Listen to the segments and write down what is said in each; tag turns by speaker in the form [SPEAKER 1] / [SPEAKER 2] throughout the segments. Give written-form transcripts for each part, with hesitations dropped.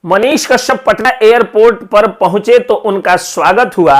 [SPEAKER 1] Manish Kashyap Patna airport पर पहुंचे तो उनका स्वागत हुआ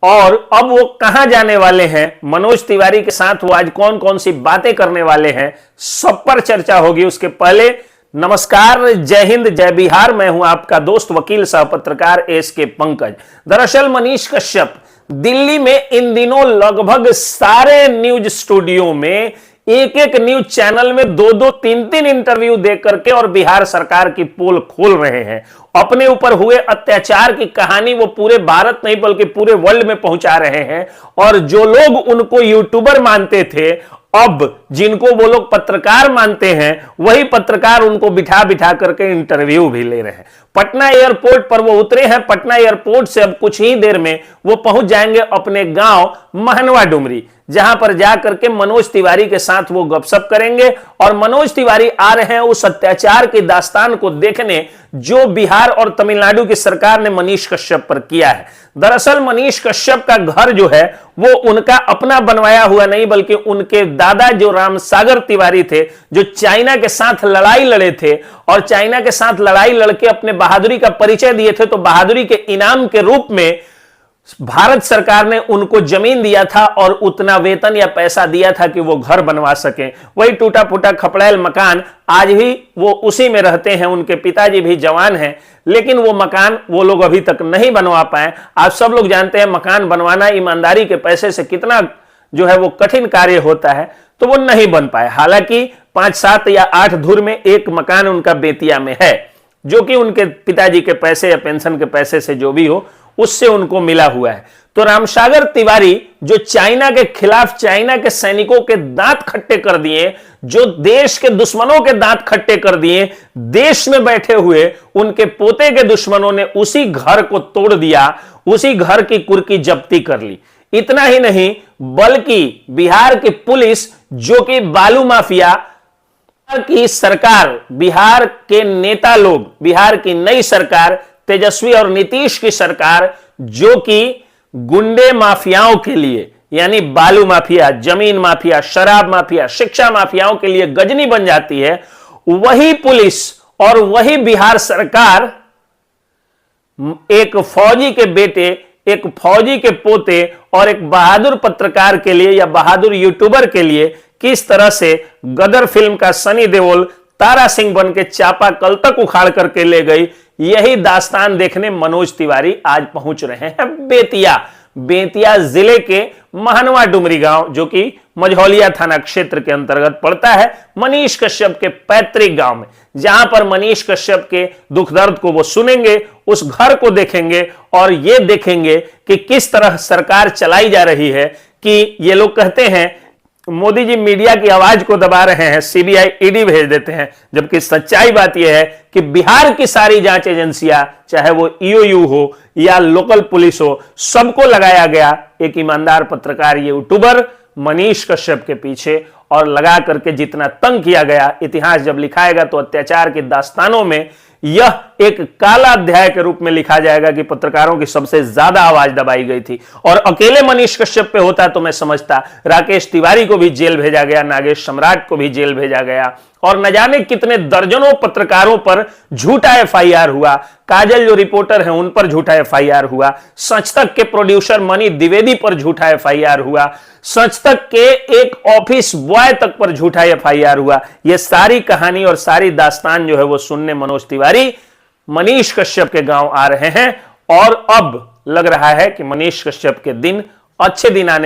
[SPEAKER 1] और अब वो कहां जाने वाले हैं, मनोज तिवारी के साथ वो आज कौन कौन सी बातें करने वाले हैं, सब पर चर्चा होगी। उसके पहले नमस्कार, जय हिंद, जय बिहार। मैं हूं आपका दोस्त वकील सह पत्रकार एसके पंकज। दरअसल मनीष कश्यप दिल्ली में इन दिनों लगभग सारे न्यूज स्टूडियो में एक एक न्यूज चैनल में दो दो तीन तीन इंटरव्यू दे करके और बिहार सरकार की पोल खोल रहे हैं। अपने ऊपर हुए अत्याचार की कहानी वो पूरे भारत नहीं बल्कि पूरे वर्ल्ड में पहुंचा रहे हैं। और जो लोग उनको यूट्यूबर मानते थे, अब जिनको वो लोग पत्रकार मानते हैं, वही पत्रकार उनको बिठा बिठा करके इंटरव्यू भी ले रहे हैं। पटना एयरपोर्ट पर वो उतरे हैं। पटना एयरपोर्ट से अब कुछ ही देर में वो पहुंच जाएंगे अपने गांव महनवा डुमरी, जहां पर जाकर के मनोज तिवारी के साथ वो गपशप करेंगे। और मनोज तिवारी आ रहे हैं उस अत्याचार की दास्तान को देखने जो बिहार और तमिलनाडु की सरकार ने मनीष कश्यप पर किया है। दरअसल मनीष कश्यप का घर जो है वो उनका अपना बनवाया हुआ नहीं, बल्कि उनके दादा जो रामसागर तिवारी थे, जो चाइना के साथ लड़ाई लड़े थे और चाइना के साथ लड़ाई लड़के अपने बहादुरी का परिचय दिए थे, तो बहादुरी के इनाम के रूप में भारत सरकार ने उनको जमीन दिया था और उतना वेतन या पैसा दिया था कि वो घर बनवा सके। वही टूटा फूटा खपड़ैल मकान आज भी वो उसी में रहते हैं। उनके पिताजी भी जवान हैं, लेकिन वो मकान वो लोग अभी तक नहीं बनवा पाए। आप सब लोग जानते हैं मकान बनवाना ईमानदारी के पैसे से कितना जो है वो कठिन कार्य होता है, तो वो नहीं बन पाए। हालांकि 5, 7 या 8 धुर में एक मकान उनका बेतिया में है, जो कि उनके पिताजी के पैसे या पेंशन के पैसे से जो भी हो उससे उनको मिला हुआ है। तो रामसागर तिवारी जो चाइना के खिलाफ चाइना के सैनिकों के दांत खट्टे कर दिए, जो देश के दुश्मनों के दांत खट्टे कर दिए, देश में बैठे हुए उनके पोते के दुश्मनों ने उसी घर को तोड़ दिया, उसी घर की कुर्की जब्ती कर ली। इतना ही नहीं, बल्कि बिहार की पुलिस जो कि बालू माफिया की सरकार, बिहार के नेता लोग, बिहार की नई सरकार तेजस्वी और नीतीश की सरकार जो कि गुंडे माफियाओं के लिए, यानी बालू माफिया, जमीन माफिया, शराब माफिया, शिक्षा माफियाओं के लिए गजनी बन जाती है, वही पुलिस और वही बिहार सरकार एक फौजी के बेटे, एक फौजी के पोते और एक बहादुर पत्रकार के लिए या बहादुर यूट्यूबर के लिए किस तरह से गदर फिल्म का सनी देओल तारा सिंह बन के चापाकल तक उखाड़ करके ले गई, यही दास्तान देखने मनोज तिवारी आज पहुंच रहे हैं बेतिया जिले के महनवा डुमरी गांव, जो कि मझौलिया थाना क्षेत्र के अंतर्गत पड़ता है, मनीष कश्यप के पैतृक गांव में, जहां पर मनीष कश्यप के दुख दर्द को वो सुनेंगे, उस घर को देखेंगे और ये देखेंगे कि किस तरह सरकार चलाई जा रही है। कि ये लोग कहते हैं मोदी जी मीडिया की आवाज को दबा रहे हैं, सीबीआई ईडी भेज देते हैं, जबकि सच्चाई बात यह है कि बिहार की सारी जांच एजेंसियां, चाहे वो ईओयू हो या लोकल पुलिस हो, सबको लगाया गया एक ईमानदार पत्रकार यूट्यूबर मनीष कश्यप के पीछे, और लगा करके जितना तंग किया गया, इतिहास जब लिखाएगा तो अत्याचार की दास्तानों में यह एक काला अध्याय के रूप में लिखा जाएगा कि पत्रकारों की सबसे ज्यादा आवाज दबाई गई थी। और अकेले मनीष कश्यप पे होता तो मैं समझता, राकेश तिवारी को भी जेल भेजा गया, नागेश सम्राट को भी जेल भेजा गया, और न जाने कितने दर्जनों पत्रकारों पर झूठा एफआईआर हुआ। काजल जो रिपोर्टर हैं उन पर झूठा एफआईआर हुआ, सच तक के प्रोड्यूसर मनी द्विवेदी पर झूठा एफआईआर हुआ, सच तक के एक ऑफिस बॉय तक पर झूठा एफआईआर हुआ। यह सारी कहानी और सारी दास्तान जो है वो सुनने मनोज तिवारी मनीष कश्यप के गांव आ रहे हैं। और अब लग रहा है कि मनीष कश्यप के दिन अच्छे दिन आने